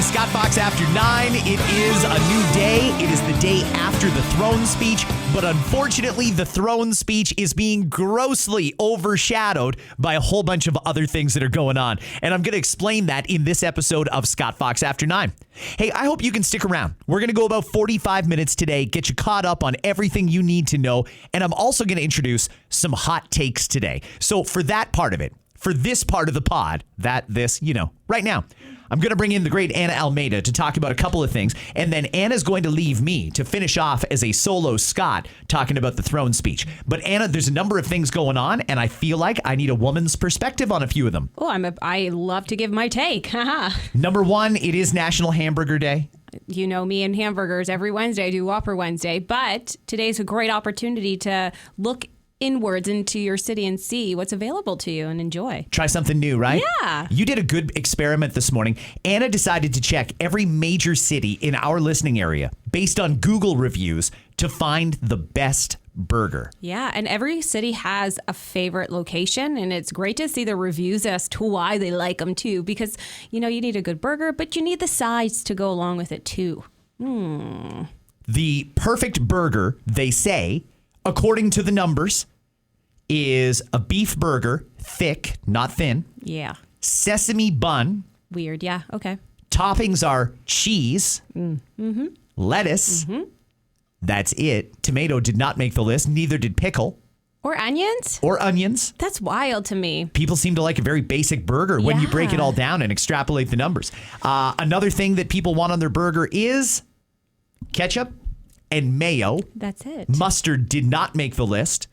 to Scott Fox After 9. It is a new day. It is the day after the throne speech. But unfortunately, the throne speech is being grossly overshadowed by a whole bunch of other things that are going on. And I'm going to explain that in this episode of Scott Fox After 9. Hey, I hope you can stick around. We're going to go about 45 minutes today, get you caught up on everything you need to know. And I'm also going to introduce some hot takes today. So for that part of it, for this part of the pod, right now, I'm going to bring in the great Ana Almeida to talk about a couple of things. And then Anna's going to leave me to finish off as a solo Scott talking about the throne speech. But Anna, there's a number of things going on, and I feel like I need a woman's perspective on a few of them. Oh, I love to give my take. Number one, it is National Hamburger Day. You know me and hamburgers. Every Wednesday I do Whopper Wednesday. But today's a great opportunity to look inwards into your city and see what's available to you and enjoy. Try something new, right? Yeah. You did a good experiment this morning. Anna decided to check every major city in our listening area based on Google reviews to find the best burger. Yeah, and every city has a favorite location, and it's great to see the reviews as to why they like them too, because, you need a good burger, but you need the sides to go along with it too. The perfect burger, they say, according to the numbers, is a beef burger, thick, not thin. Yeah. Sesame bun. Weird. Yeah. Okay. Toppings are cheese, lettuce. That's it. Tomato did not make the list. Neither did pickle. Or onions? That's wild to me. People seem to like a very basic burger when you break it all down and extrapolate the numbers. Another thing that people want on their burger is ketchup and mayo. That's it. Mustard did not make the list.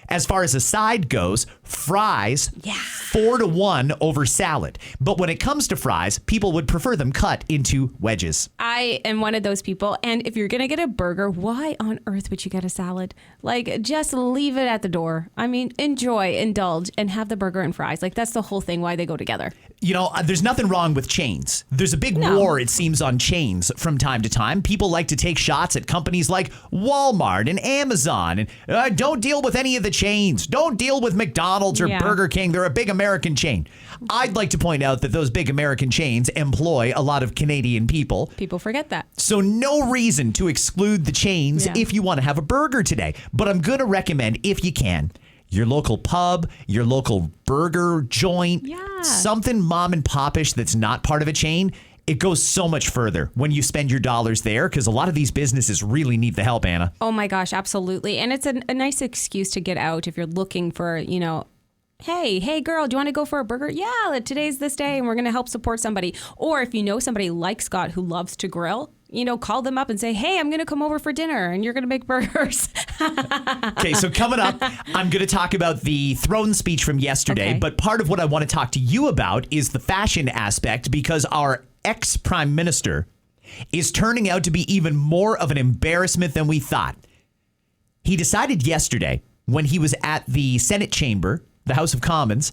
As far as a side goes, fries, 4-1 over salad. But when it comes to fries, people would prefer them cut into wedges. I am one of those people. And if you're going to get a burger, why on earth would you get a salad? Just leave it at the door. I mean, enjoy, indulge, and have the burger and fries. That's the whole thing, why they go together. There's nothing wrong with chains. There's a big war, it seems, on chains from time to time. People like to take shots at companies like Walmart and Amazon. And don't deal with any of the chains. Don't deal with McDonald's or Burger King. They're a big American chain. I'd like to point out that those big American chains employ a lot of Canadian people. People forget that. So no reason to exclude the chains if you want to have a burger today. But I'm going to recommend, if you can, your local pub, your local burger joint, something mom and popish that's not part of a chain. It goes so much further when you spend your dollars there, because a lot of these businesses really need the help, Anna. Oh my gosh, absolutely. And it's a nice excuse to get out if you're looking for, hey girl, do you want to go for a burger? Yeah, today's this day and we're going to help support somebody. Or if you know somebody like Scott who loves to grill, call them up and say, hey, I'm going to come over for dinner and you're going to make burgers. Okay, so coming up, I'm going to talk about the throne speech from yesterday. But part of what I want to talk to you about is the fashion aspect, because our ex-Prime Minister is turning out to be even more of an embarrassment than we thought. He decided yesterday, when he was at the Senate chamber, the House of Commons,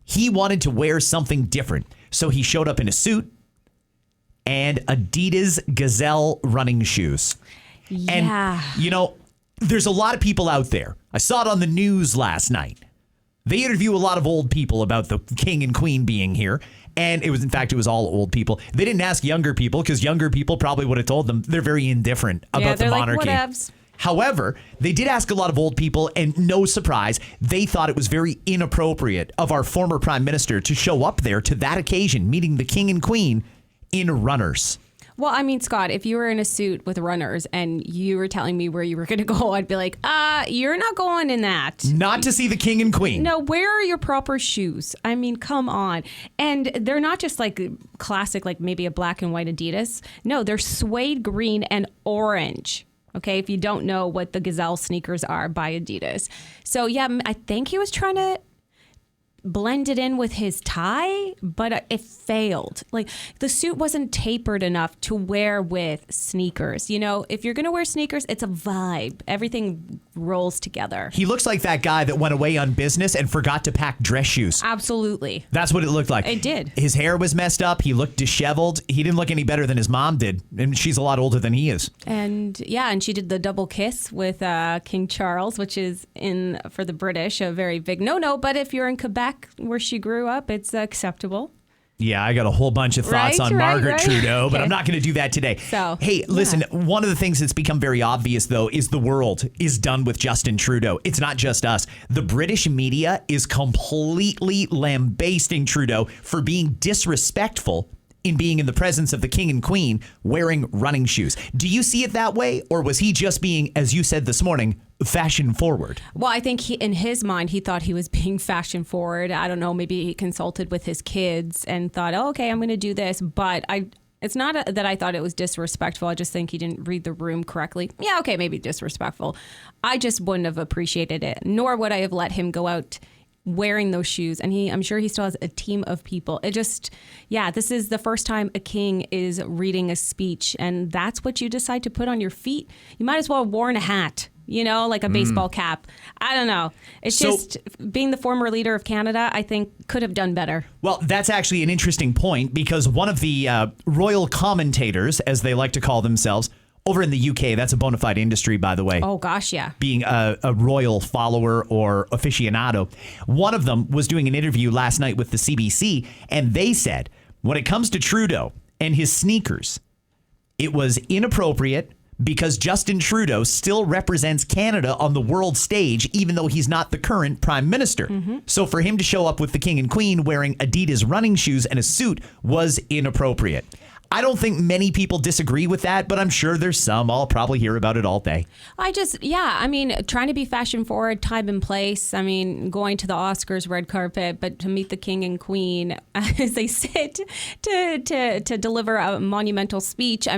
he wanted to wear something different. So he showed up in a suit and Adidas Gazelle running shoes. Yeah. And, there's a lot of people out there. I saw it on the news last night. They interview a lot of old people about the king and queen being here. And it was all old people. They didn't ask younger people, because younger people probably would have told them they're very indifferent about the monarchy. However, they did ask a lot of old people, and no surprise, they thought it was very inappropriate of our former prime minister to show up there to that occasion, meeting the king and queen in runners. Well, I mean, Scott, if you were in a suit with runners and you were telling me where you were going to go, I'd be like, you're not going in that. Not to see the king and queen. No, where are your proper shoes? I mean, come on. And they're not just classic, maybe a black and white Adidas. No, they're suede green and orange. Okay, if you don't know what the Gazelle sneakers are by Adidas. So, I think he was trying to blended in with his tie, but it failed. The suit wasn't tapered enough to wear with sneakers. If you're going to wear sneakers, it's a vibe. Everything rolls together. He looks like that guy that went away on business and forgot to pack dress shoes. Absolutely. That's what it looked like. It did. His hair was messed up. He looked disheveled. He didn't look any better than his mom did. And she's a lot older than he is. And she did the double kiss with King Charles, which is for the British, a very big no-no. But if you're in Quebec, where she grew up, it's acceptable. Yeah, I got a whole bunch of thoughts on Margaret Trudeau, but I'm not going to do that today. So, hey, listen, one of the things that's become very obvious, though, is the world is done with Justin Trudeau. It's not just us. The British media is completely lambasting Trudeau for being disrespectful in being in the presence of the king and queen wearing running shoes. Do you see it that way? Or was he just being, as you said this morning, fashion forward? Well, I think in his mind, he thought he was being fashion forward. I don't know. Maybe he consulted with his kids and thought, oh, okay, I'm going to do this. But it's not that I thought it was disrespectful. I just think he didn't read the room correctly. Yeah, okay, maybe disrespectful. I just wouldn't have appreciated it, nor would I have let him go out wearing those shoes. And I'm sure he still has a team of people. This is the first time a king is reading a speech, and that's what you decide to put on your feet. You might as well have worn a hat, like a baseball cap. I don't know. It's just being the former leader of Canada, I think could have done better. Well, that's actually an interesting point, because one of the royal commentators, as they like to call themselves, over in the UK, that's a bona fide industry, by the way. Oh, gosh, yeah. Being a royal follower or aficionado. One of them was doing an interview last night with the CBC, and they said, when it comes to Trudeau and his sneakers, it was inappropriate because Justin Trudeau still represents Canada on the world stage, even though he's not the current prime minister. Mm-hmm. So for him to show up with the king and queen wearing Adidas running shoes and a suit was inappropriate. I don't think many people disagree with that, but I'm sure there's some. I'll probably hear about it all day. Trying to be fashion forward, time and place. Going to the Oscars red carpet, but to meet the king and queen as they sit to deliver a monumental speech.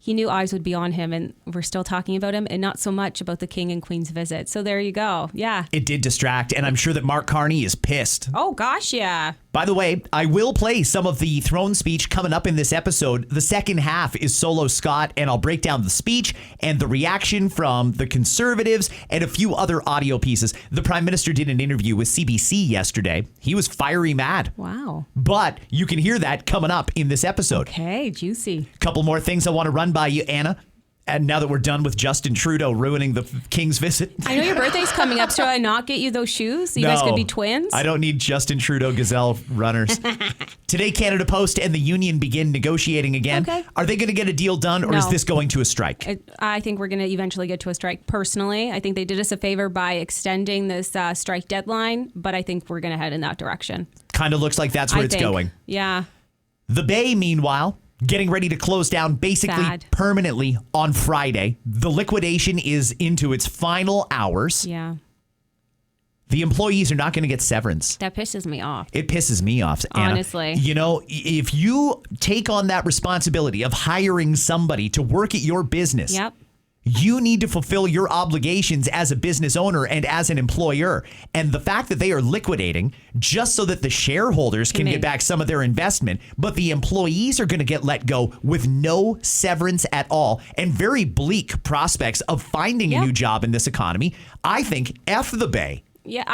He knew eyes would be on him, and we're still talking about him and not so much about the king and queen's visit. So there you go. Yeah. It did distract, and I'm sure that Mark Carney is pissed. Oh, gosh, yeah. By the way, I will play some of the throne speech coming up in this episode. The second half is solo Scott, and I'll break down the speech and the reaction from the Conservatives and a few other audio pieces. The Prime Minister did an interview with CBC yesterday. He was fiery mad. Wow. But you can hear that coming up in this episode. Okay, juicy. Couple more things I want to run by you, Anna. And now that we're done with Justin Trudeau ruining the king's visit. I know your birthday's coming up. Should I not get you those shoes? You guys could be twins? I don't need Justin Trudeau Gazelle runners. Today, Canada Post and the union begin negotiating again. Okay. Are they going to get a deal done, or is this going to a strike? I think we're going to eventually get to a strike. Personally, I think they did us a favor by extending this strike deadline, but I think we're going to head in that direction. Kind of looks like that's where it's going. Yeah. The Bay, meanwhile, getting ready to close down basically permanently on Friday. The liquidation is into its final hours. Yeah. The employees are not going to get severance. That pisses me off. It pisses me off, Anna. Honestly. If you take on that responsibility of hiring somebody to work at your business, you need to fulfill your obligations as a business owner and as an employer. And the fact that they are liquidating just so that the shareholders can get back some of their investment, but the employees are going to get let go with no severance at all and very bleak prospects of finding a new job in this economy. I think F the Bay. Yeah,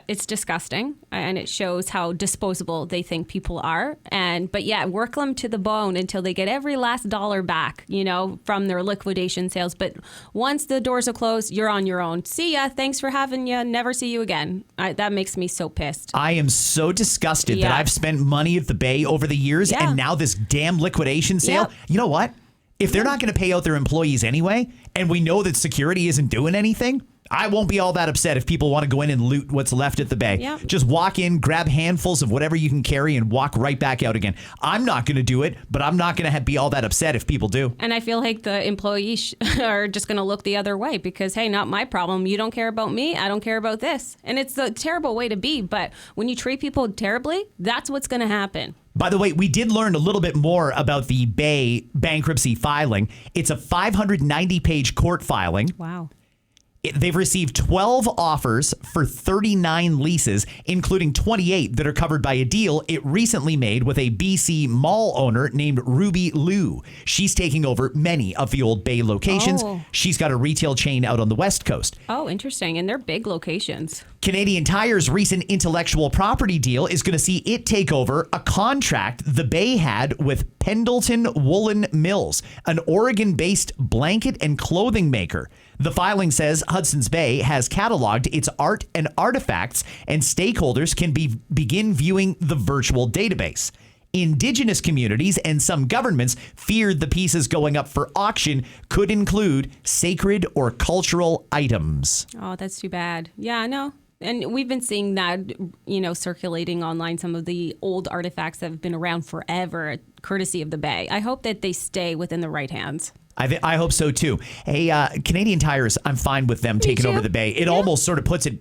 it's disgusting, and it shows how disposable they think people are. But work them to the bone until they get every last dollar back, from their liquidation sales. But once the doors are closed, you're on your own. See ya. Thanks for having you. Never see you again. That makes me so pissed. I am so disgusted that I've spent money at the Bay over the years, and now this damn liquidation sale. Yep. You know what? If they're not going to pay out their employees anyway, and we know that security isn't doing anything, I won't be all that upset if people want to go in and loot what's left at the Bay. Yep. Just walk in, grab handfuls of whatever you can carry, and walk right back out again. I'm not going to do it, but I'm not going to be all that upset if people do. And I feel like the employees are just going to look the other way because, hey, not my problem. You don't care about me. I don't care about this. And it's a terrible way to be. But when you treat people terribly, that's what's going to happen. By the way, we did learn a little bit more about the Bay bankruptcy filing. It's a 590-page court filing. Wow. They've received 12 offers for 39 leases, including 28 that are covered by a deal it recently made with a BC mall owner named Ruby Liu. She's taking over many of the old Bay locations. Oh. She's got a retail chain out on the West Coast. Oh, interesting. And they're big locations. Canadian Tire's recent intellectual property deal is going to see it take over a contract the Bay had with Pendleton Woolen Mills, an Oregon-based blanket and clothing maker. The filing says Hudson's Bay has cataloged its art and artifacts, and stakeholders can begin viewing the virtual database. Indigenous communities and some governments feared the pieces going up for auction could include sacred or cultural items. Oh, that's too bad. Yeah, I know. And we've been seeing that, circulating online, some of the old artifacts that have been around forever, courtesy of the Bay. I hope that they stay within the right hands. I hope so, too. Hey, Canadian Tires, I'm fine with them taking over the Bay. It almost sort of puts it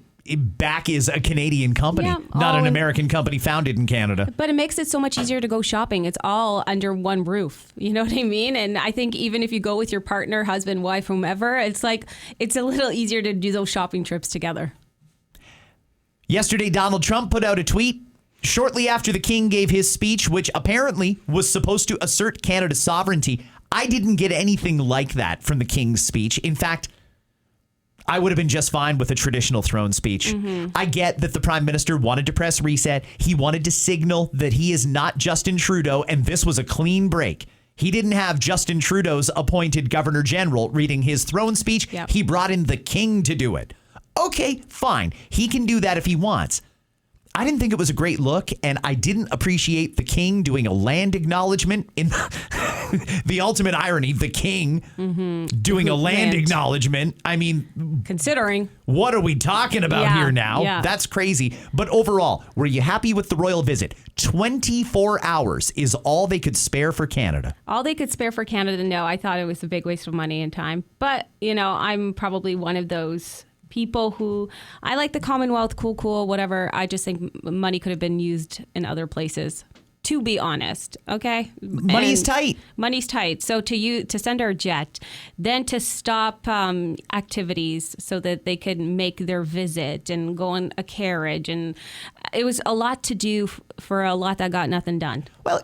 back as a Canadian company, not an American company founded in Canada. But it makes it so much easier to go shopping. It's all under one roof. You know what I mean? And I think even if you go with your partner, husband, wife, whomever, it's a little easier to do those shopping trips together. Yesterday, Donald Trump put out a tweet shortly after the King gave his speech, which apparently was supposed to assert Canada's sovereignty. I didn't get anything like that from the King's speech. In fact, I would have been just fine with a traditional throne speech. Mm-hmm. I get that the Prime Minister wanted to press reset. He wanted to signal that he is not Justin Trudeau, and this was a clean break. He didn't have Justin Trudeau's appointed Governor General reading his throne speech. Yep. He brought in the King to do it. Okay, fine. He can do that if he wants. I didn't think it was a great look, and I didn't appreciate the King doing a land acknowledgement. In the ultimate irony, the King doing a land acknowledgement. I mean, considering. What are we talking about here now? Yeah. That's crazy. But overall, were you happy with the royal visit? 24 hours is all they could spare for Canada. All they could spare for Canada, no. I thought it was a big waste of money and time. But, I'm probably one of those people who, I like the Commonwealth, cool, whatever. I just think money could have been used in other places, to be honest. Okay. Money's tight. Money's tight. So to send our jet, then to stop activities so that they could make their visit and go in a carriage. And it was a lot to do for a lot that got nothing done. Well,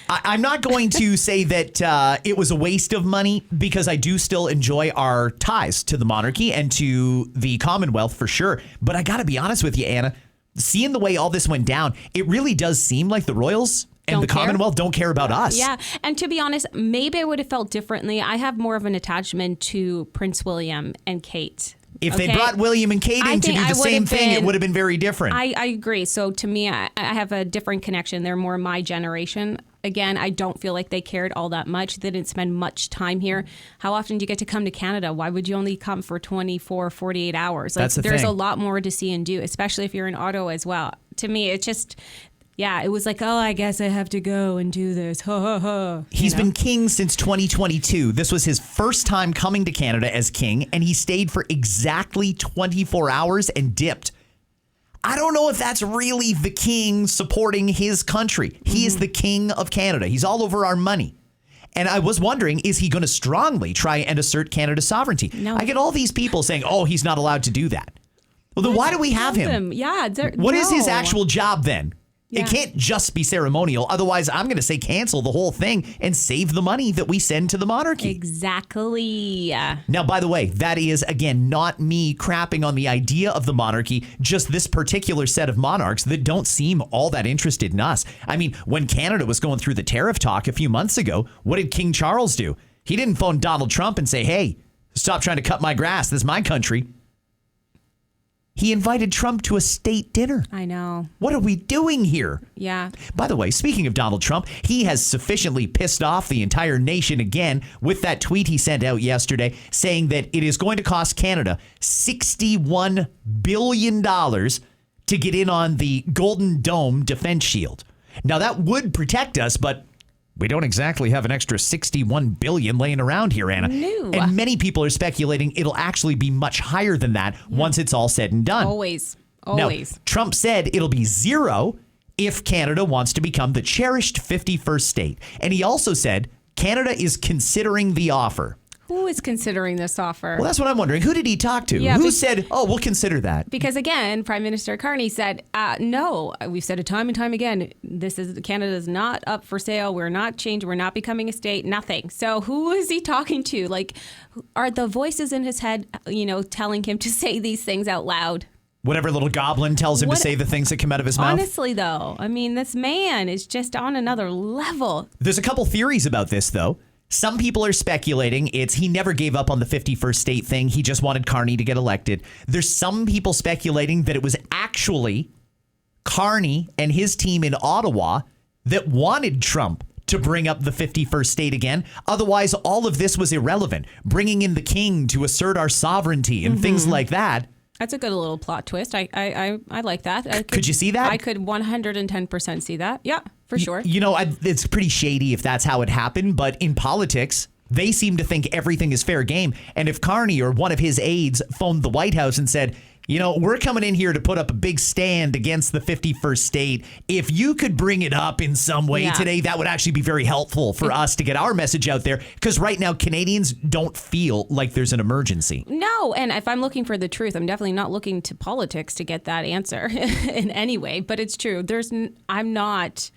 I'm not going to say that it was a waste of money, because I do still enjoy our ties to the monarchy and to the Commonwealth for sure. But I got to be honest with you, Anna, seeing the way all this went down, it really does seem like the Royals and the Commonwealth don't care about us. Yeah. And to be honest, maybe I would have felt differently. I have more of an attachment to Prince William and Kate. If they brought William and Kate in to do the same thing, it would have been very different. I agree. So to me, I have a different connection. They're more my generation. Again, I don't feel like they cared all that much. They didn't spend much time here. How often do you get to come to Canada? Why would you only come for 24, 48 hours? That's the there's thing. a lot more to see and do, especially if you're in Ottawa as well. To me, it's just... Yeah, it was like, oh, I guess I have to go and do this. Ha, ha, ha. He's been king since 2022. This was his first time coming to Canada as king, and he stayed for exactly 24 hours and dipped. I don't know if that's really the king supporting his country. He is the king of Canada. He's all over our money. And I was wondering, is he going to strongly try and assert Canada's sovereignty? No. I get all these people saying, oh, he's not allowed to do that. Well, then why do we have him? Yeah. What is his actual job then? Yeah. It can't just be ceremonial. Otherwise, I'm going to say cancel the whole thing and save the money that we send to the monarchy. Exactly. Now, by the way, that is, again, not me crapping on the idea of the monarchy, just this particular set of monarchs that don't seem all that interested in us. I mean, when Canada was going through the tariff talk a few months ago, what did King Charles do? He didn't phone Donald Trump and say, hey, stop trying to cut my grass. This is my country. He invited Trump to a state dinner. I know. What are we doing here? Yeah. By the way, speaking of Donald Trump, he has sufficiently pissed off the entire nation again with that tweet he sent out yesterday saying that it is going to cost Canada $61 billion to get in on the Golden Dome defense shield. Now, that would protect us, but we don't exactly have an extra $61 billion laying around here, Anna. No. And many people are speculating it'll actually be much higher than that once it's all said and done. Always. Now, Trump said it'll be zero if Canada wants to become the cherished 51st state. And he also said Canada is considering the offer. Who is considering this offer? Well, that's what I'm wondering. Who did he talk to? Yeah, Who said, oh, we'll consider that? Because again, Prime Minister Carney said, no, we've said it time and time again. Canada is not up for sale. We're not changing. We're not becoming a state. Nothing. So who is he talking to? Like, are the voices in his head, telling him to say these things out loud? Whatever little goblin tells him to say the things that come out of his mouth. Honestly, though, I mean, this man is just on another level. There's a couple theories about this, though. Some people are speculating he never gave up on the 51st state thing. He just wanted Carney to get elected. There's some people speculating that it was actually Carney and his team in Ottawa that wanted Trump to bring up the 51st state again. Otherwise, all of this was irrelevant. Bringing in the king to assert our sovereignty and things like that. That's a good little plot twist. I like that. Could you see that? I could 110% see that. Yeah, for sure. It's pretty shady if that's how it happened. But in politics, they seem to think everything is fair game. And if Carney or one of his aides phoned the White House and said, we're coming in here to put up a big stand against the 51st state. If you could bring it up in some way today, that would actually be very helpful for us to get our message out there. Because right now, Canadians don't feel like there's an emergency. No. And if I'm looking for the truth, I'm definitely not looking to politics to get that answer in any way. But it's true. I'm not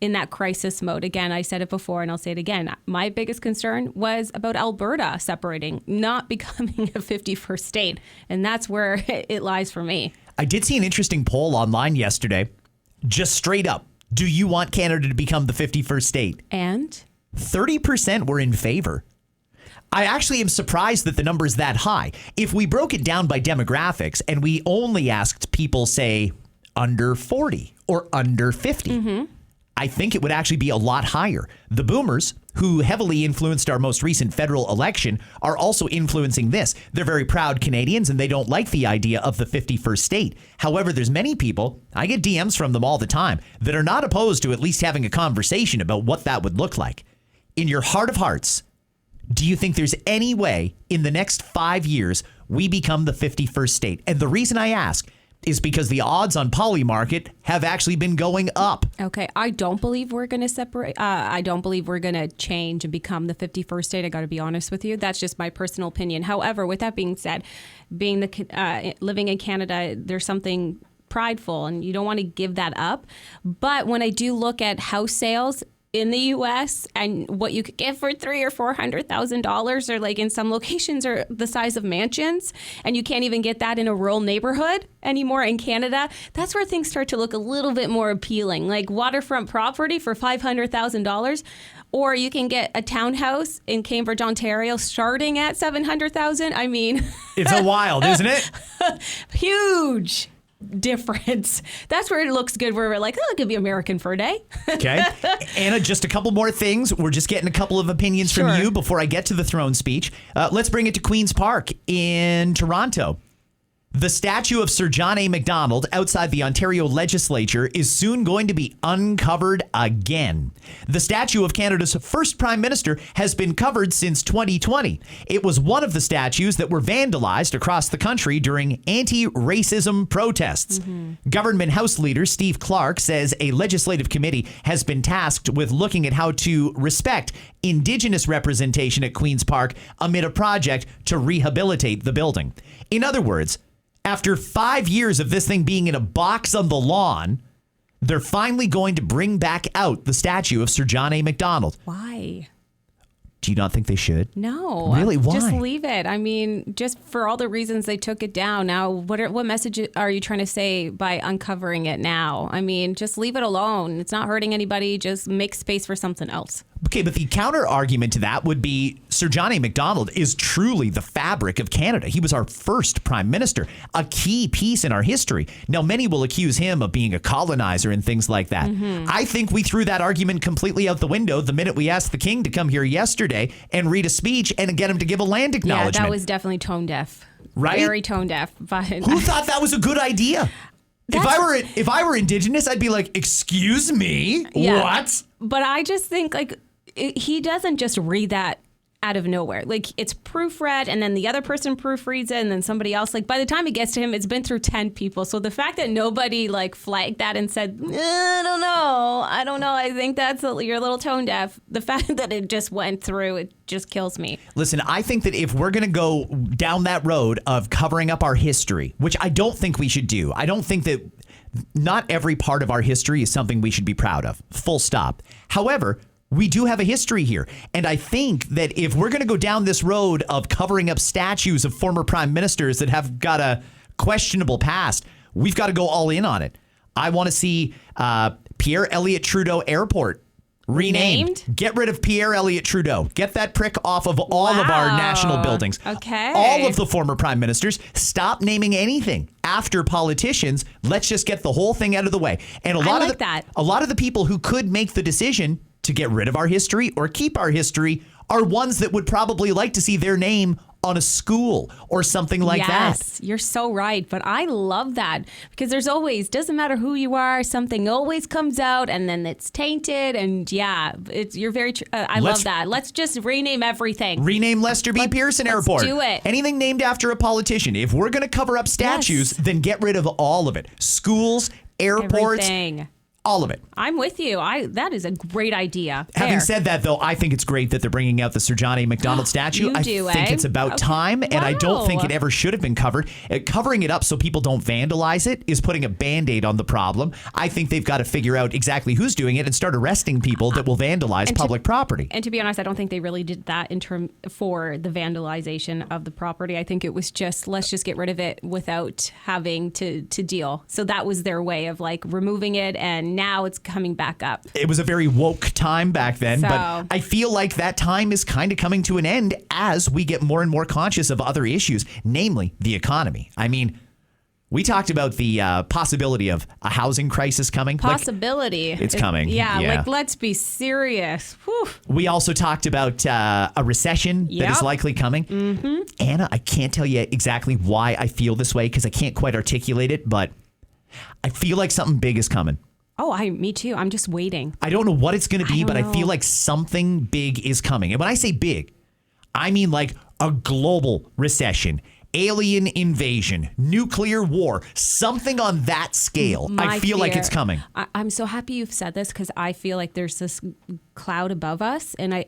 in that crisis mode. Again, I said it before and I'll say it again. My biggest concern was about Alberta separating, not becoming a 51st state. And that's where it lies for me. I did see an interesting poll online yesterday. Just straight up, do you want Canada to become the 51st state? And 30% were in favor. I actually am surprised that the number is that high. If we broke it down by demographics and we only asked people, say, under 40 or under 50, I think it would actually be a lot higher. The boomers, who heavily influenced our most recent federal election, are also influencing this. They're very proud Canadians and they don't like the idea of the 51st state. However, there's many people, I get DMs from them all the time, that are not opposed to at least having a conversation about what that would look like. In your heart of hearts, do you think there's any way in the next 5 years we become the 51st state? And the reason I ask is because the odds on Polymarket have actually been going up. Okay, I don't believe we're going to separate. I don't believe we're going to change and become the 51st state. I got to be honest with you. That's just my personal opinion. However, with that being said, being living in Canada, there's something prideful and you don't want to give that up. But when I do look at house sales in the U.S. and what you could get for $300,000 or $400,000, or like in some locations are the size of mansions, and you can't even get that in a rural neighborhood anymore in Canada. That's where things start to look a little bit more appealing, like waterfront property for $500,000, or you can get a townhouse in Cambridge, Ontario, starting at $700,000. I mean, it's a wild, isn't it? Huge difference. That's where it looks good, where we're like, oh, it could be American for a day. Okay. Anna, just a couple more things. We're just getting a couple of opinions from you before I get to the throne speech. Let's bring it to Queen's Park in Toronto. The statue of Sir John A. Macdonald outside the Ontario legislature is soon going to be uncovered again. The statue of Canada's first Prime Minister has been covered since 2020. It was one of the statues that were vandalized across the country during anti-racism protests. Government House Leader Steve Clark says a legislative committee has been tasked with looking at how to respect Indigenous representation at Queen's Park amid a project to rehabilitate the building. In other words, after 5 years of this thing being in a box on the lawn, they're finally going to bring back out the statue of Sir John A. Macdonald. Why? Do you not think they should? No. Really? Why? Just leave it. I mean, just for all the reasons they took it down. Now, what message are you trying to say by uncovering it now? I mean, just leave it alone. It's not hurting anybody. Just make space for something else. Okay, but the counter argument to that would be Sir John A. Macdonald is truly the fabric of Canada. He was our first prime minister, a key piece in our history. Now, many will accuse him of being a colonizer and things like that. I think we threw that argument completely out the window the minute we asked the king to come here yesterday and read a speech and get him to give a land acknowledgement. Yeah, that was definitely tone deaf. Right? Very tone deaf. But who thought that was a good idea? If I were Indigenous, I'd be like, excuse me, what? But I just think he doesn't just read that out of nowhere. Like, it's proofread, and then the other person proofreads it, and then somebody else. Like, by the time it gets to him, it's been through 10 people. So the fact that nobody flagged that and said, I don't know. I think you're a little tone deaf. The fact that it just went through, it just kills me. Listen, I think that if we're going to go down that road of covering up our history, which I don't think we should do, I don't think that not every part of our history is something we should be proud of. Full stop. However, we do have a history here. And I think that if we're going to go down this road of covering up statues of former prime ministers that have got a questionable past, we've got to go all in on it. I want to see Pierre Elliott Trudeau Airport Renamed. Get rid of Pierre Elliott Trudeau. Get that prick off of all of our national buildings. Okay. All of the former prime ministers. Stop naming anything after politicians. Let's just get the whole thing out of the way. And a lot of the people who could make the decision to get rid of our history or keep our history are ones that would probably like to see their name on a school or something like that. Yes, you're so right. But I love that because there's always, doesn't matter who you are, something always comes out and then it's tainted. And yeah, you're very, I love that. Let's just rename everything. Rename Lester B. Pearson Airport. Let's do it. Anything named after a politician. If we're going to cover up statues, then get rid of all of it. Schools, airports. Everything. All of it. I'm with you. That is a great idea. Having said that, though, I think it's great that they're bringing out the Sir John A. Macdonald statue. I think it's about time, and I don't think it ever should have been covered. Covering it up so people don't vandalize it is putting a Band-Aid on the problem. I think they've got to figure out exactly who's doing it and start arresting people that will vandalize public property. And to be honest, I don't think they really did that for the vandalization of the property. I think it was just, let's just get rid of it without having to deal. So that was their way of like removing it, and now it's coming back up. It was a very woke time back then, but I feel like that time is kind of coming to an end as we get more and more conscious of other issues, namely the economy. I mean, we talked about the possibility of a housing crisis coming. Possibility. It's coming. Yeah, like let's be serious. Whew. We also talked about a recession that is likely coming. Mm-hmm. Anna, I can't tell you exactly why I feel this way because I can't quite articulate it, but I feel like something big is coming. Oh, me too. I'm just waiting. I don't know what it's going to be, but I feel like something big is coming. And when I say big, I mean like a global recession, alien invasion, nuclear war, something on that scale. I feel like it's coming. I'm so happy you've said this because I feel like there's this cloud above us, and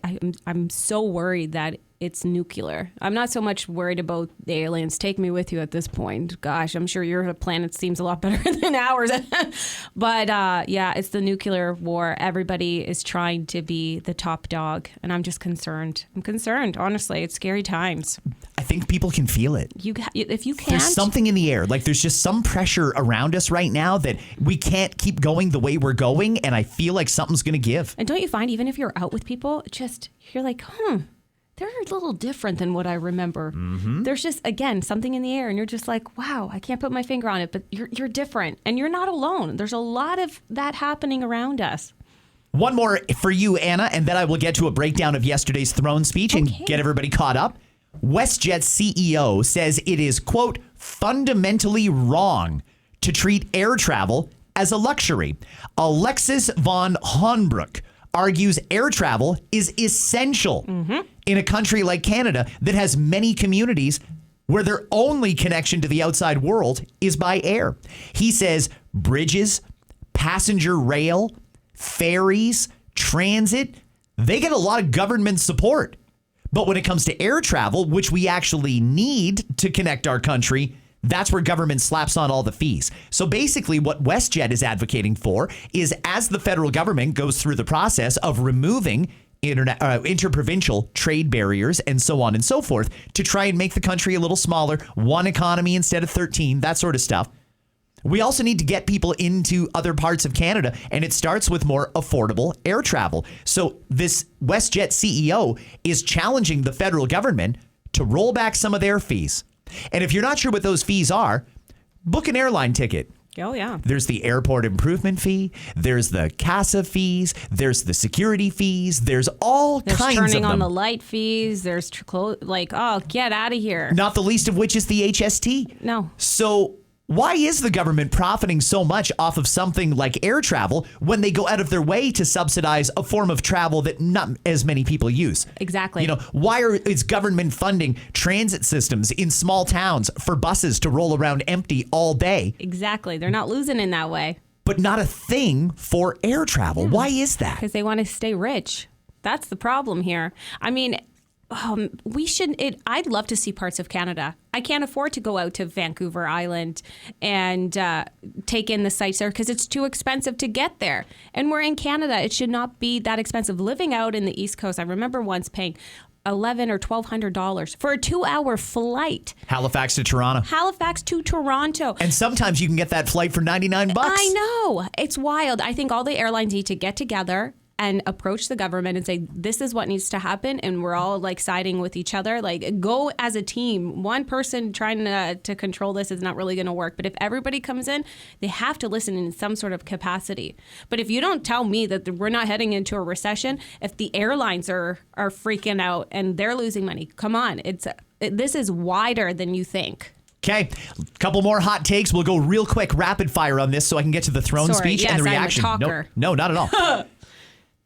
I'm so worried that it's nuclear. I'm not so much worried about the aliens. Take me with you at this point. Gosh, I'm sure your planet seems a lot better than ours. But yeah, it's the nuclear war. Everybody is trying to be the top dog, and I'm just concerned. I'm concerned, honestly. It's scary times. I think people can feel it. If you can't. There's something in the air. Like there's just some pressure around us right now that we can't keep going the way we're going, and I feel like something's going to give. And don't you find even if you're out with people, you're like, they're a little different than what I remember. Mm-hmm. There's just, again, something in the air, and you're just like, wow, I can't put my finger on it, but you're different, and you're not alone. There's a lot of that happening around us. One more for you, Anna, and then I will get to a breakdown of yesterday's throne speech and get everybody caught up. WestJet's CEO says it is, quote, fundamentally wrong to treat air travel as a luxury. Alexis von Hohenbroek argues air travel is essential in a country like Canada that has many communities where their only connection to the outside world is by air. He says bridges, passenger rail, ferries, transit, they get a lot of government support. But when it comes to air travel, which we actually need to connect our country, that's where government slaps on all the fees. So basically what WestJet is advocating for is as the federal government goes through the process of removing interprovincial trade barriers and so on and so forth to try and make the country a little smaller, one economy instead of 13, that sort of stuff. We also need to get people into other parts of Canada, and it starts with more affordable air travel. So this WestJet CEO is challenging the federal government to roll back some of their fees. And if you're not sure what those fees are, book an airline ticket. Oh, yeah. There's the airport improvement fee. There's the CASA fees. There's the security fees. There's all kinds of them. There's turning on the light fees. There's get out of here. Not the least of which is the HST. No. So why is the government profiting so much off of something like air travel when they go out of their way to subsidize a form of travel that not as many people use? Exactly. Why is government funding transit systems in small towns for buses to roll around empty all day? Exactly. They're not losing in that way. But not a thing for air travel. Why is that? Because they want to stay rich. That's the problem here. I mean, I'd love to see parts of Canada. I can't afford to go out to Vancouver Island and take in the sights there because it's too expensive to get there. And we're in Canada. It should not be that expensive. Living out in the East Coast, I remember once paying $1,100 or $1,200 for a 2-hour flight. Halifax to Toronto. Halifax to Toronto. And sometimes you can get that flight for $99. I know. It's wild. I think all the airlines need to get together and approach the government and say, this is what needs to happen. And we're all like siding with each other. Like, go as a team. One person trying to control this is not really going to work. But if everybody comes in, they have to listen in some sort of capacity. But if you don't tell me that we're not heading into a recession, if the airlines are freaking out and they're losing money, come on. This is wider than you think. Okay, a couple more hot takes. We'll go real quick, rapid fire on this so I can get to the throne speech and the reaction. I'm a talker. No, not at all.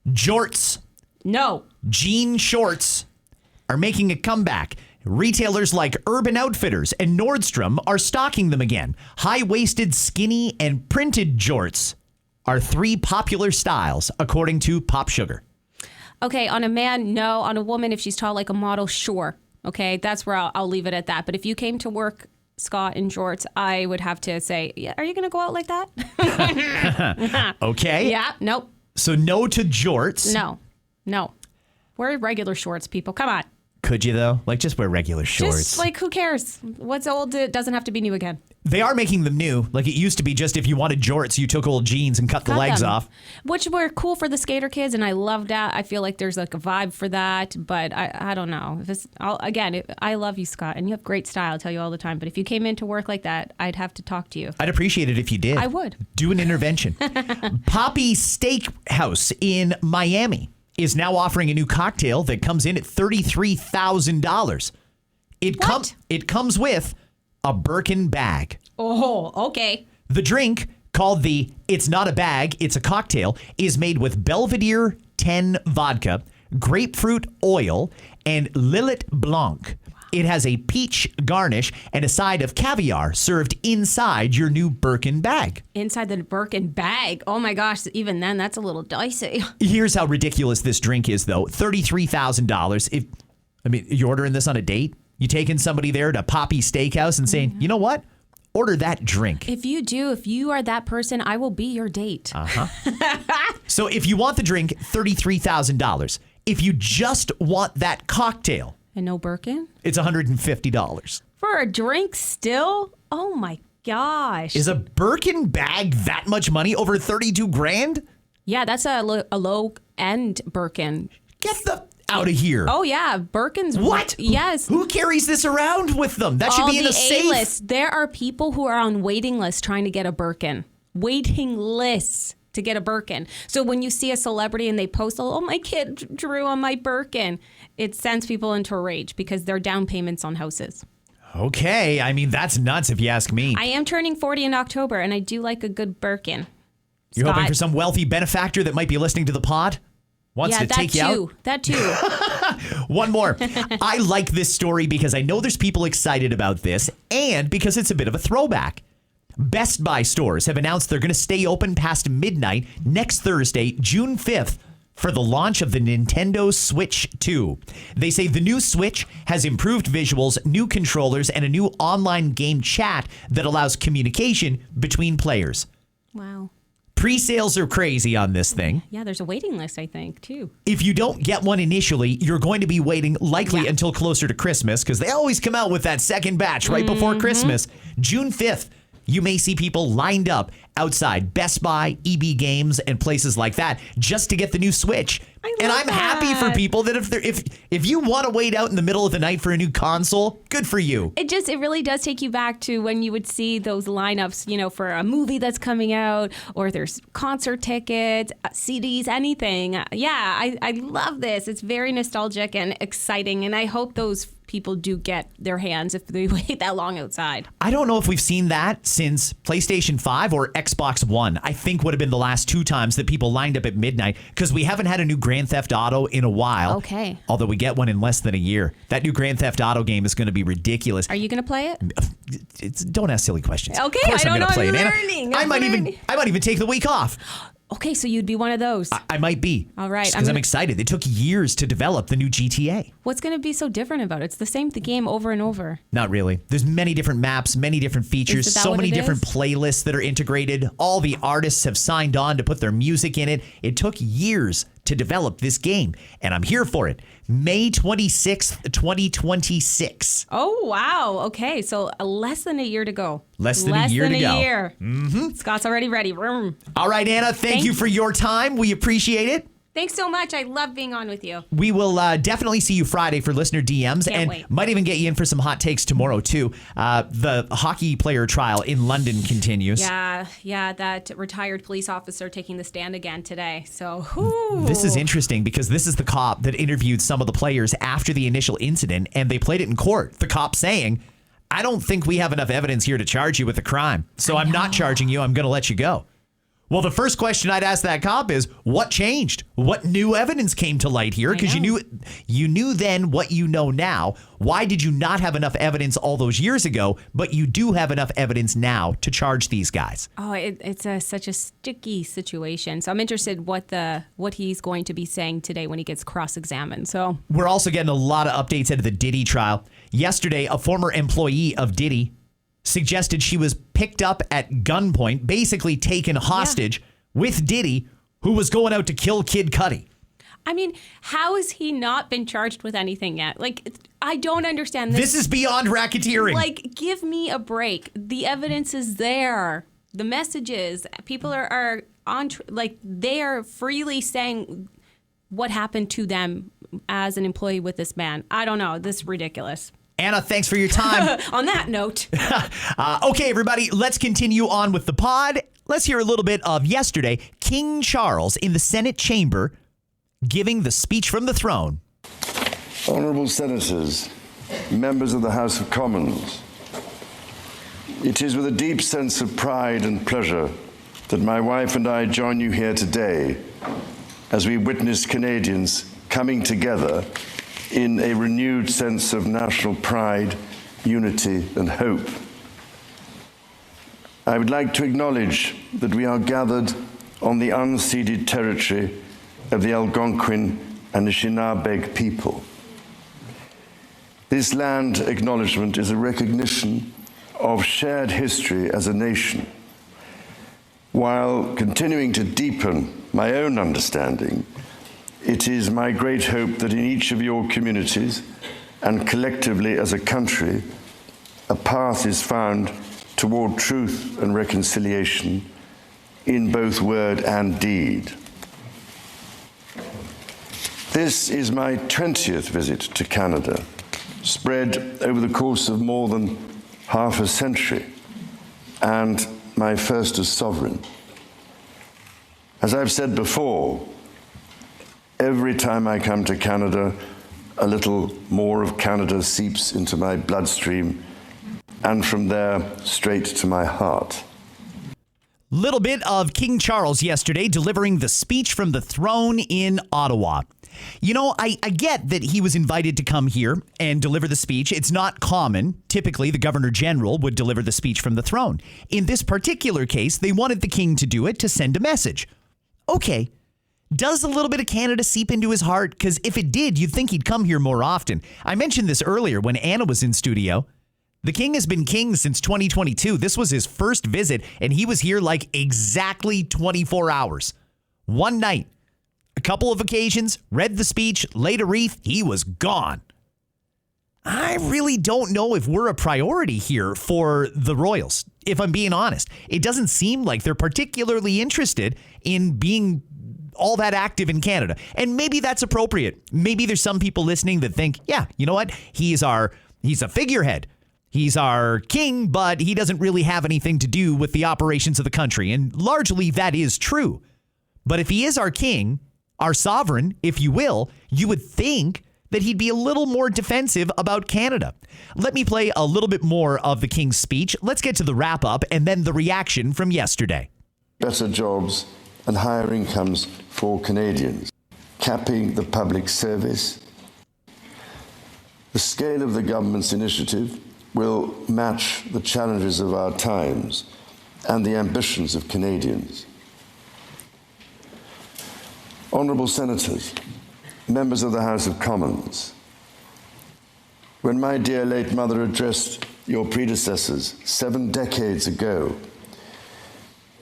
Jorts. No. Jean shorts are making a comeback. Retailers like Urban Outfitters and Nordstrom are stocking them again. High-waisted, skinny, and printed jorts are 3 popular styles, according to Pop Sugar. Okay, on a man, no. On a woman, if she's tall like a model, sure. Okay, that's where I'll leave it at that. But if you came to work, Scott, in jorts, I would have to say, yeah, are you going to go out like that? Okay. Yeah, nope. So no to jorts. No. Wear regular shorts, people. Come on. Could you, though? Like, just wear regular shorts. Just, like, who cares? What's old, it doesn't have to be new again. They are making them new. Like, it used to be just if you wanted jorts, you took old jeans and cut the legs off. Which were cool for the skater kids, and I love that. I feel like there's, like, a vibe for that, but I don't know. I love you, Scott, and you have great style, I tell you all the time, but if you came into work like that, I'd have to talk to you. I'd appreciate it if you did. I would. Do an intervention. Poppy Steakhouse in Miami is now offering a new cocktail that comes in at $33,000. It comes with a Birkin bag. Oh, okay. The drink, called the It's Not a Bag, It's a Cocktail, is made with Belvedere 10 vodka, grapefruit oil, and Lillet Blanc. It has a peach garnish and a side of caviar served inside your new Birkin bag. Inside the Birkin bag? Oh my gosh, even then, that's a little dicey. Here's how ridiculous this drink is, though. $33,000. You're ordering this on a date? You taking somebody there to Poppy Steakhouse and saying, you know what? Order that drink. If you are that person, I will be your date. So if you want the drink, $33,000. If you just want that cocktail. And no Birkin? It's $150. For a drink still? Oh my gosh. Is a Birkin bag that much money? Over $32,000? Yeah, that's a low-end Birkin. Get the out of here. Oh, yeah. Birkin's. What? Yes. Who carries this around with them? That should be in a safe. A-list. There are people who are on waiting lists trying to get a Birkin. Waiting lists to get a Birkin. So when you see a celebrity and they post, oh, my kid drew on my Birkin, it sends people into a rage because they're down payments on houses. Okay. That's nuts if you ask me. I am turning 40 in October, and I do like a good Birkin. You're hoping for some wealthy benefactor that might be listening to the pod? Wants to take you out? That too. One more. I like this story because I know there's people excited about this and because it's a bit of a throwback. Best Buy stores have announced they're going to stay open past midnight next Thursday, June 5th, for the launch of the Nintendo Switch 2. They say the new Switch has improved visuals, new controllers, and a new online game chat that allows communication between players. Wow. Pre-sales are crazy on this thing. Yeah, there's a waiting list, I think, too. If you don't get one initially, you're going to be waiting likely until closer to Christmas because they always come out with that second batch right before Christmas. June 5th, you may see people lined up outside Best Buy, EB Games, and places like that just to get the new Switch. I'm happy for people that if you want to wait out in the middle of the night for a new console, good for you. It really does take you back to when you would see those lineups, for a movie that's coming out, or there's concert tickets, CDs, anything. Yeah, I love this. It's very nostalgic and exciting, and I hope those people do get their hands if they wait that long outside. I don't know if we've seen that since PlayStation 5 or Xbox One. I think would have been the last 2 times that people lined up at midnight because we haven't had a new Grand Theft Auto in a while. Okay. Although we get one in less than a year. That new Grand Theft Auto game is going to be ridiculous. Are you going to play it? Don't ask silly questions. Okay, of course I don't know. Play I'm it, learning. I might even take the week off. Okay, so you'd be one of those. I might be. All right. Because I'm excited. It took years to develop the new GTA. What's going to be so different about it? It's the same game over and over. Not really. There's many different maps, many different features, so many different playlists that are integrated. All the artists have signed on to put their music in it. It took years to develop this game, and I'm here for it. May 26th, 2026. Oh, wow. Okay, so less than a year to go. Less than a year to go. Mm-hmm. Scott's already ready. All right, Anna, thank you for your time. We appreciate it. Thanks so much. I love being on with you. We will definitely see you Friday for listener DMs. Can't and wait. Might even get you in for some hot takes tomorrow, too. The hockey player trial in London continues. Yeah, that retired police officer taking the stand again today. So, whoo. This is interesting because this is the cop that interviewed some of the players after the initial incident, and they played it in court. The cop saying, I don't think we have enough evidence here to charge you with a crime, so I'm not charging you. I'm going to let you go. Well, the first question I'd ask that cop is, what changed? What new evidence came to light here? Because you knew then what you know now. Why did you not have enough evidence all those years ago, but you do have enough evidence now to charge these guys? Oh, it's such a sticky situation. So I'm interested what he's going to be saying today when he gets cross-examined. So we're also getting a lot of updates out of the Diddy trial. Yesterday, a former employee of Diddy suggested she was picked up at gunpoint, basically taken hostage with Diddy, who was going out to kill Kid Cudi. I mean, how has he not been charged with anything yet? Like, I don't understand this. This is beyond racketeering. Like, give me a break. The evidence is there. The messages, people are on, they are freely saying what happened to them as an employee with this man. I don't know. This is ridiculous. Anna, thanks for your time. On that note. Okay, everybody, let's continue on with the pod. Let's hear a little bit of yesterday. King Charles in the Senate chamber giving the speech from the throne. Honourable Senators, members of the House of Commons, it is with a deep sense of pride and pleasure that my wife and I join you here today as we witness Canadians coming together in a renewed sense of national pride, unity, and hope. I would like to acknowledge that we are gathered on the unceded territory of the Algonquin and Anishinaabe people. This land acknowledgement is a recognition of shared history as a nation, while continuing to deepen my own understanding. It is my great hope that in each of your communities and collectively as a country, a path is found toward truth and reconciliation in both word and deed. This is my 20th visit to Canada, spread over the course of more than half a century, and my first as sovereign. As I've said before, every time I come to Canada, a little more of Canada seeps into my bloodstream, and from there, straight to my heart. Little bit of King Charles yesterday delivering the speech from the throne in Ottawa. You know, I get that he was invited to come here and deliver the speech. It's not common. Typically, the Governor General would deliver the speech from the throne. In this particular case, they wanted the king to do it to send a message. Okay. Does a little bit of Canada seep into his heart? Because if it did, you'd think he'd come here more often. I mentioned this earlier when Anna was in studio. The king has been king since 2022. This was his first visit, and he was here like exactly 24 hours. One night, a couple of occasions, read the speech, laid a wreath, he was gone. I really don't know if we're a priority here for the royals, if I'm being honest. It doesn't seem like they're particularly interested in being all that active in Canada. And maybe that's appropriate. Maybe there's some people listening that think, yeah, you know what? He's a figurehead. He's our king, but he doesn't really have anything to do with the operations of the country. And largely that is true. But if he is our king, our sovereign, if you will, you would think that he'd be a little more defensive about Canada. Let me play a little bit more of the king's speech. Let's get to the wrap up and then the reaction from yesterday. Better jobs and higher incomes for Canadians, capping the public service. The scale of the government's initiative will match the challenges of our times and the ambitions of Canadians. Honourable Senators, members of the House of Commons, when my dear late mother addressed your predecessors 7 decades ago,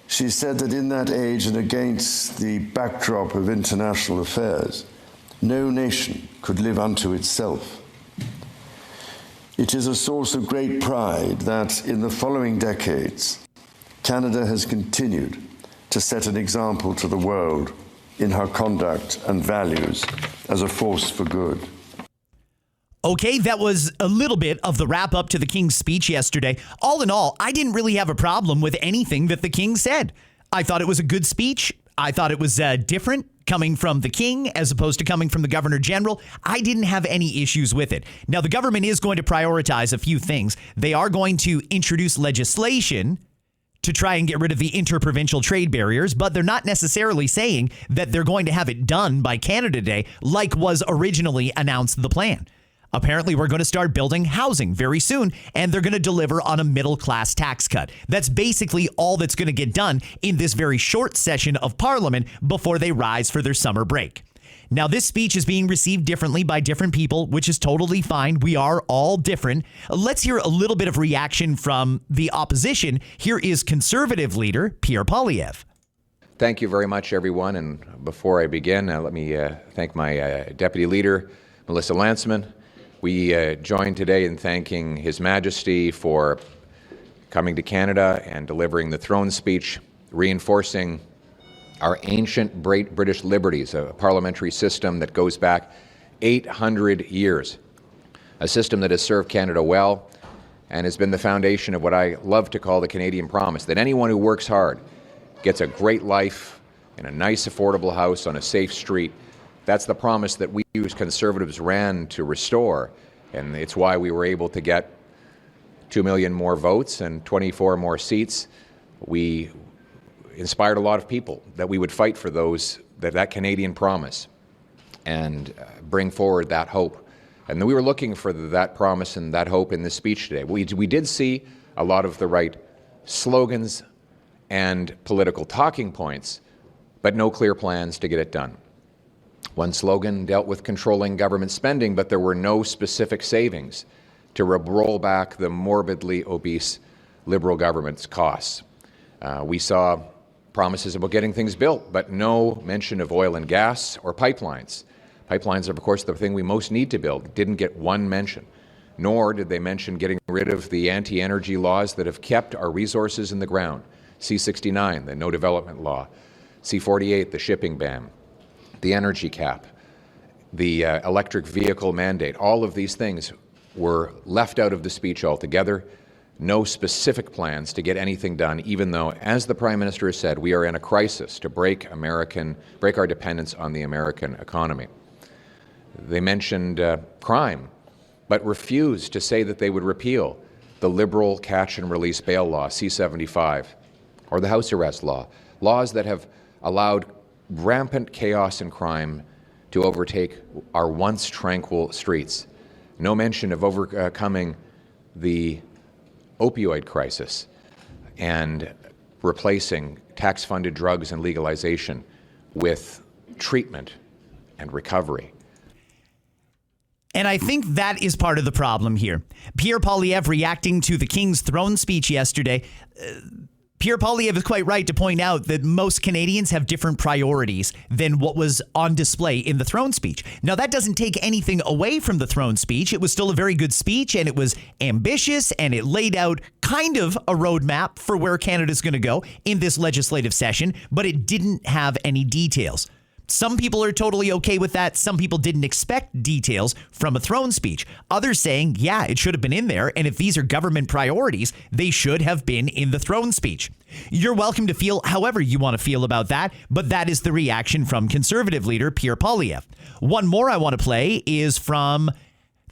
she said that in that age and against the backdrop of international affairs, no nation could live unto itself. It is a source of great pride that in the following decades, Canada has continued to set an example to the world in her conduct and values as a force for good. Okay, that was a little bit of the wrap up to the King's speech yesterday. All in all, I didn't really have a problem with anything that the King said. I thought it was a good speech. I thought it was different coming from the King as opposed to coming from the Governor General. I didn't have any issues with it. Now, the government is going to prioritize a few things. They are going to introduce legislation to try and get rid of the interprovincial trade barriers, but they're not necessarily saying that they're going to have it done by Canada Day like was originally announced the plan. Apparently, we're going to start building housing very soon, and they're going to deliver on a middle-class tax cut. That's basically all that's going to get done in this very short session of Parliament before they rise for their summer break. Now, this speech is being received differently by different people, which is totally fine. We are all different. Let's hear a little bit of reaction from the opposition. Here is Conservative leader Pierre Poilievre. Thank you very much, everyone. And before I begin, let me thank my Deputy Leader, Melissa Lanceman. We join today in thanking His Majesty for coming to Canada and delivering the throne speech, reinforcing our ancient British liberties, a parliamentary system that goes back 800 years, a system that has served Canada well and has been the foundation of what I love to call the Canadian promise, that anyone who works hard gets a great life in a nice, affordable house on a safe street. That's the promise that we as Conservatives ran to restore, and it's why we were able to get 2 million more votes and 24 more seats. We inspired a lot of people that we would fight for that Canadian promise and bring forward that hope. And we were looking for that promise and that hope in this speech today. We did see a lot of the right slogans and political talking points, but no clear plans to get it done. One slogan dealt with controlling government spending, but there were no specific savings to roll back the morbidly obese Liberal government's costs. We saw promises about getting things built, but no mention of oil and gas or pipelines. Pipelines are, of course, the thing we most need to build. Didn't get one mention. Nor did they mention getting rid of the anti-energy laws that have kept our resources in the ground. C-69, the no development law. C-48, the shipping ban. The energy cap, the electric vehicle mandate, all of these things were left out of the speech altogether. No specific plans to get anything done, even though, as the Prime Minister has said, we are in a crisis to break our dependence on the American economy. They mentioned crime, but refused to say that they would repeal the Liberal catch and release bail law, C-75, or the house arrest law, laws that have allowed rampant chaos and crime to overtake our once tranquil streets. No mention of overcoming the opioid crisis and replacing tax-funded drugs and legalization with treatment and recovery. And I think that is part of the problem here. Pierre Poilievre reacting to the King's throne speech yesterday. Pierre Poilievre is quite right to point out that most Canadians have different priorities than what was on display in the throne speech. Now, that doesn't take anything away from the throne speech. It was still a very good speech, and it was ambitious, and it laid out kind of a roadmap for where Canada's going to go in this legislative session, but it didn't have any details. Some people are totally okay with that. Some people didn't expect details from a throne speech. Others saying, yeah, it should have been in there. And if these are government priorities, they should have been in the throne speech. You're welcome to feel however you want to feel about that. But that is the reaction from Conservative leader Pierre Poilievre. One more I want to play is from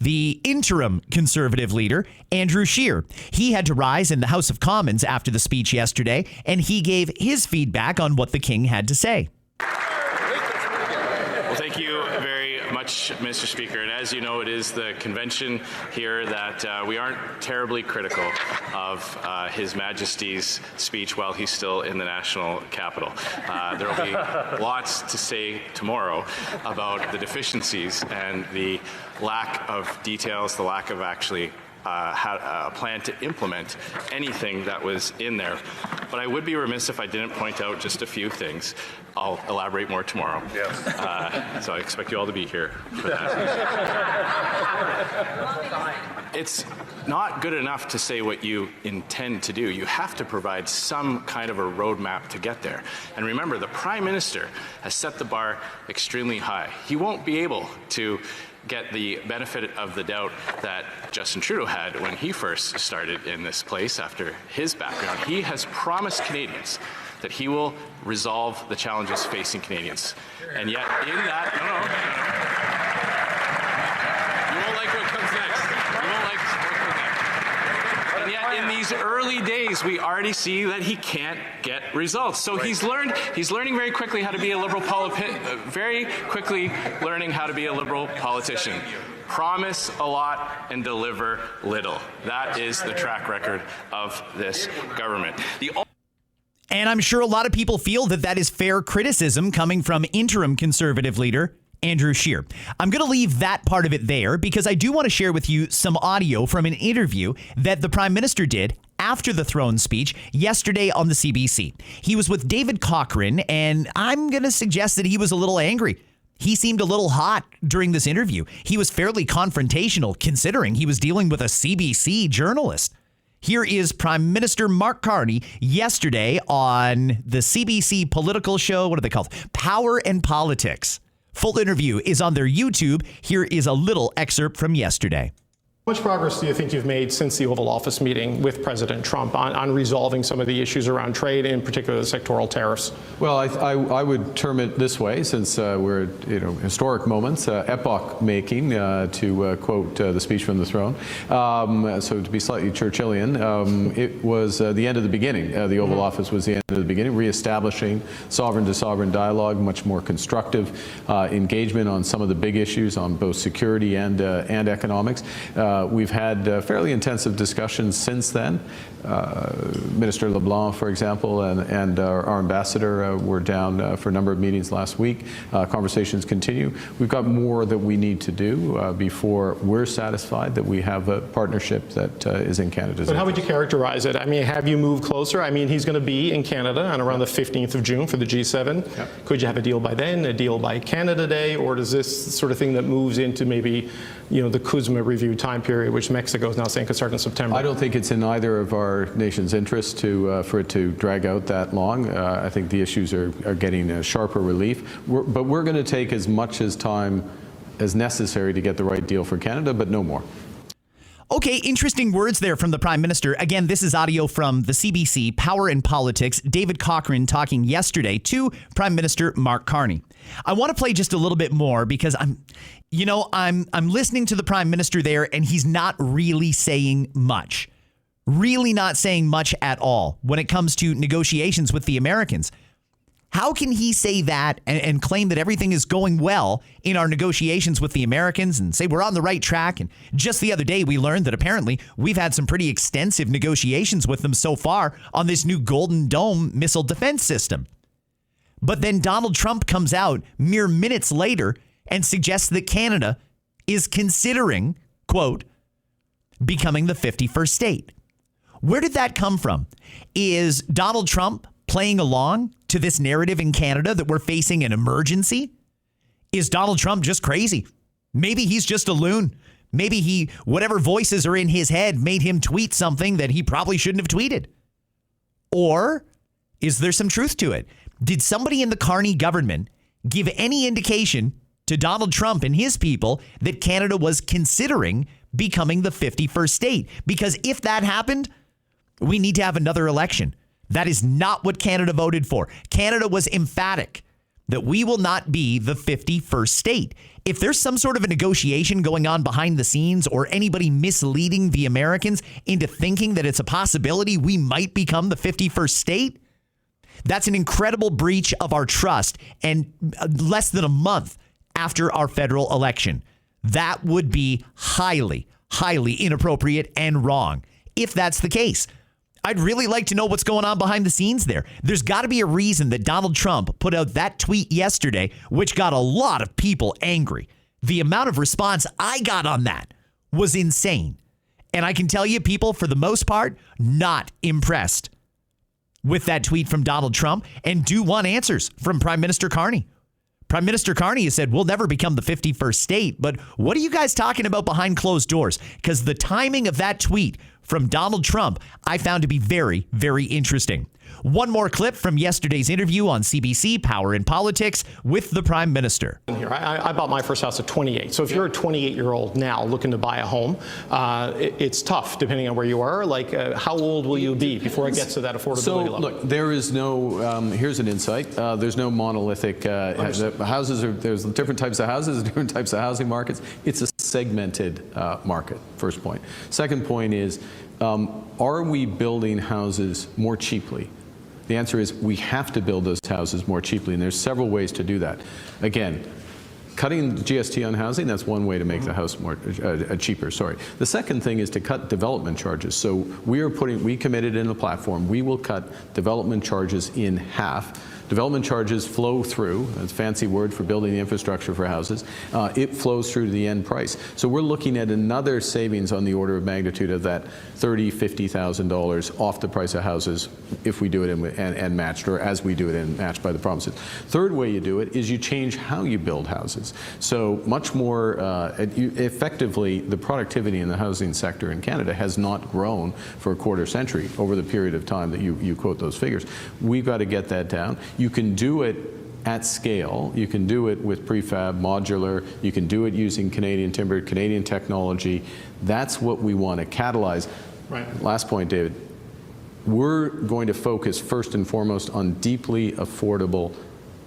the interim Conservative leader, Andrew Scheer. He had to rise in the House of Commons after the speech yesterday, and he gave his feedback on what the King had to say. Well, thank you very much, Mr. Speaker. And as you know, it is the convention here that we aren't terribly critical of His Majesty's speech while he's still in the national capital. There will be lots to say tomorrow about the deficiencies and the lack of details, the lack of actually a plan to implement anything that was in there. But I would be remiss if I didn't point out just a few things. I'll elaborate more tomorrow. Yes. So I expect you all to be here for that. it's not good enough to say what you intend to do. You have to provide some kind of a roadmap to get there. And remember, the Prime Minister has set the bar extremely high. He won't be able to get the benefit of the doubt that Justin Trudeau had when he first started in this place after his background. He has promised Canadians that he will resolve the challenges facing Canadians. And yet in that, you won't like what comes next. You won't like what comes next. And yet in these early days, we already see that he can't get results. So he's learning very quickly how to be a liberal politician. Promise a lot and deliver little. That is the track record of this government. And I'm sure a lot of people feel that that is fair criticism coming from interim Conservative leader Andrew Scheer. I'm going to leave that part of it there because I do want to share with you some audio from an interview that the Prime Minister did after the throne speech yesterday on the CBC. He was with David Cochrane, and I'm going to suggest that he was a little angry. He seemed a little hot during this interview. He was fairly confrontational considering he was dealing with a CBC journalist. Here is Prime Minister Mark Carney yesterday on the CBC political show. What are they called? Power and Politics. Full interview is on their YouTube. Here is a little excerpt from yesterday. How much progress do you think you've made since the Oval Office meeting with President Trump on resolving some of the issues around trade, in particular the sectoral tariffs? Well, I would term it this way, since we're at historic moments, epoch-making, to quote the speech from the throne. So to be slightly Churchillian, it was the end of the beginning. The Oval Office was the end of the beginning, reestablishing sovereign-to-sovereign dialogue, much more constructive engagement on some of the big issues on both security and economics. We've had fairly intensive discussions since then. Minister LeBlanc, for example, and our ambassador were down for a number of meetings last week. Conversations continue. We've got more that we need to do before we're satisfied that we have a partnership that is in Canada's interest. But how would you characterize it? I mean, have you moved closer? I mean, he's going to be in Canada on around the 15th of June for the G7. Yep. Could you have a deal by then, a deal by Canada Day, or does this sort of thing that moves into maybe, the CUSMA review time period, which Mexico is now saying could start in September? I don't think it's in either of our nation's interest for it to drag out that long. I think the issues are getting sharper relief. But we're going to take as much as time as necessary to get the right deal for Canada, but no more. Okay, interesting words there from the Prime Minister. Again, this is audio from the CBC, Power and Politics. David Cochrane talking yesterday to Prime Minister Mark Carney. I want to play just a little bit more because I'm listening to the Prime Minister there, and he's not really saying much. Really not saying much at all when it comes to negotiations with the Americans. How can he say that and claim that everything is going well in our negotiations with the Americans and say we're on the right track? And just the other day, we learned that apparently we've had some pretty extensive negotiations with them so far on this new Golden Dome missile defense system. But then Donald Trump comes out mere minutes later and suggests that Canada is considering, quote, becoming the 51st state. Where did that come from? Is Donald Trump playing along to this narrative in Canada that we're facing an emergency? Is Donald Trump just crazy? Maybe he's just a loon. Maybe whatever voices are in his head made him tweet something that he probably shouldn't have tweeted. Or is there some truth to it? Did somebody in the Carney government give any indication to Donald Trump and his people that Canada was considering becoming the 51st state? Because if that happened, we need to have another election. That is not what Canada voted for. Canada was emphatic that we will not be the 51st state. If there's some sort of a negotiation going on behind the scenes or anybody misleading the Americans into thinking that it's a possibility we might become the 51st state, that's an incredible breach of our trust, and less than a month after our federal election. That would be highly, highly inappropriate and wrong if that's the case. I'd really like to know what's going on behind the scenes there. There's got to be a reason that Donald Trump put out that tweet yesterday, which got a lot of people angry. The amount of response I got on that was insane. And I can tell you, people, for the most part, not impressed with that tweet from Donald Trump and do want answers from Prime Minister Carney. Prime Minister Carney has said we'll never become the 51st state. But what are you guys talking about behind closed doors? Because the timing of that tweet from Donald Trump I found to be very, very interesting. One more clip from yesterday's interview on CBC, Power in Politics, with the Prime Minister. Here, I bought my first house at 28. So if you're a 28-year-old now looking to buy a home, it's tough depending on where you are. Like, how old will you be before it gets to that affordability level? Look, there is no, here's an insight. There's no monolithic houses. There's different types of houses, different types of housing markets. It's a segmented market, first point. Second point is, are we building houses more cheaply? The answer is we have to build those houses more cheaply, and there's several ways to do that. Again, cutting GST on housing, that's one way to make the house more cheaper. Sorry. The second thing is to cut development charges. So we committed in the platform, we will cut development charges in half. Development charges flow through, that's a fancy word for building the infrastructure for houses. It flows through to the end price. So we're looking at another savings on the order of magnitude of that $30,000, $50,000 off the price of houses if we do it and matched, or as we do it and matched by the provinces. Third way you do it is you change how you build houses. So much more effectively, the productivity in the housing sector in Canada has not grown for a quarter century over the period of time that you quote those figures. We've got to get that down. You can do it at scale. You can do it with prefab, modular. You can do it using Canadian timber, Canadian technology. That's what we want to catalyze. Right. Last point, David. We're going to focus first and foremost on deeply affordable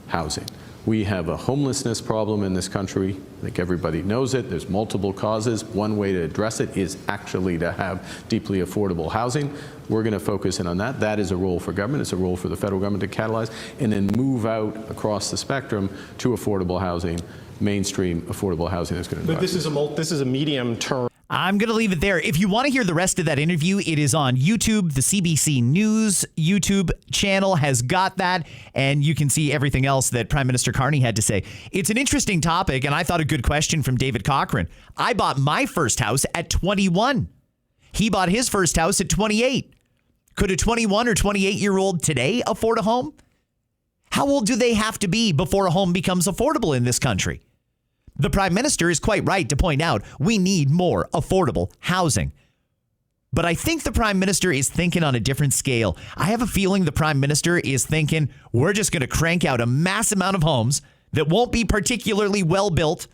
housing. We have a homelessness problem in this country. I think everybody knows it. There's multiple causes. One way to address it is actually to have deeply affordable housing. We're going to focus in on that. That is a role for government. It's a role for the federal government to catalyze and then move out across the spectrum to affordable housing, mainstream affordable housing that's going to drive. But this is a medium term. I'm going to leave it there. If you want to hear the rest of that interview, it is on YouTube. The CBC News YouTube channel has got that, and you can see everything else that Prime Minister Carney had to say. It's an interesting topic, and I thought a good question from David Cochran. I bought my first house at 21. He bought his first house at 28. Could a 21 or 28-year-old today afford a home? How old do they have to be before a home becomes affordable in this country? The Prime Minister is quite right to point out we need more affordable housing. But I think the Prime Minister is thinking on a different scale. I have a feeling the Prime Minister is thinking we're just going to crank out a mass amount of homes that won't be particularly well built,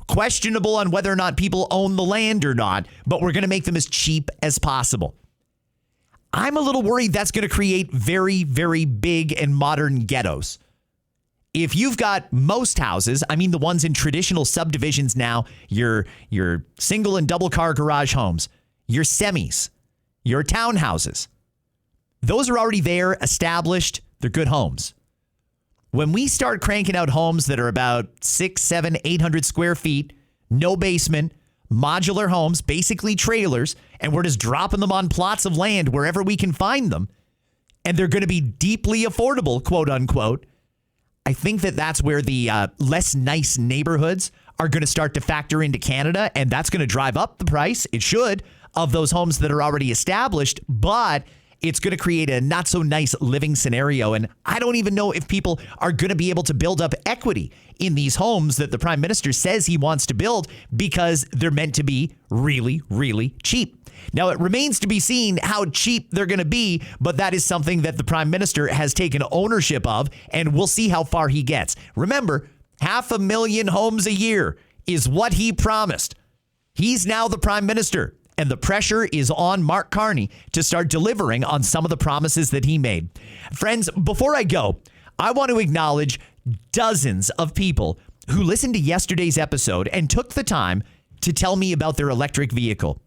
questionable on whether or not people own the land or not, but we're going to make them as cheap as possible. I'm a little worried that's going to create very, very big and modern ghettos. If you've got most houses, I mean the ones in traditional subdivisions now, your single and double car garage homes, your semis, your townhouses, those are already there, established, they're good homes. When we start cranking out homes that are about 600, 700, 800 square feet, no basement, modular homes, basically trailers, and we're just dropping them on plots of land wherever we can find them, and they're going to be deeply affordable, quote unquote, I think that's where the less nice neighborhoods are going to start to factor into Canada, and that's going to drive up the price, it should, of those homes that are already established, but it's going to create a not so nice living scenario. And I don't even know if people are going to be able to build up equity in these homes that the Prime Minister says he wants to build because they're meant to be really, really cheap. Now, it remains to be seen how cheap they're going to be, but that is something that the Prime Minister has taken ownership of, and we'll see how far he gets. Remember, 500,000 homes a year is what he promised. He's now the Prime Minister, and the pressure is on Mark Carney to start delivering on some of the promises that he made. Friends, before I go, I want to acknowledge dozens of people who listened to yesterday's episode and took the time to tell me about their electric vehicle.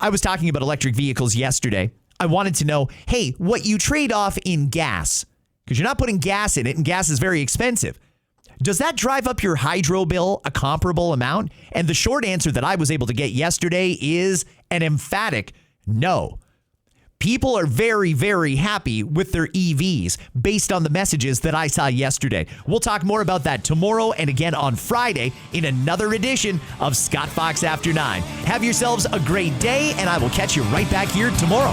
I was talking about electric vehicles yesterday. I wanted to know, hey, what you trade off in gas, because you're not putting gas in it, and gas is very expensive. Does that drive up your hydro bill a comparable amount? And the short answer that I was able to get yesterday is an emphatic no. People are very, very happy with their EVs based on the messages that I saw yesterday. We'll talk more about that tomorrow and again on Friday in another edition of Scott Fox After 9. Have yourselves a great day, and I will catch you right back here tomorrow.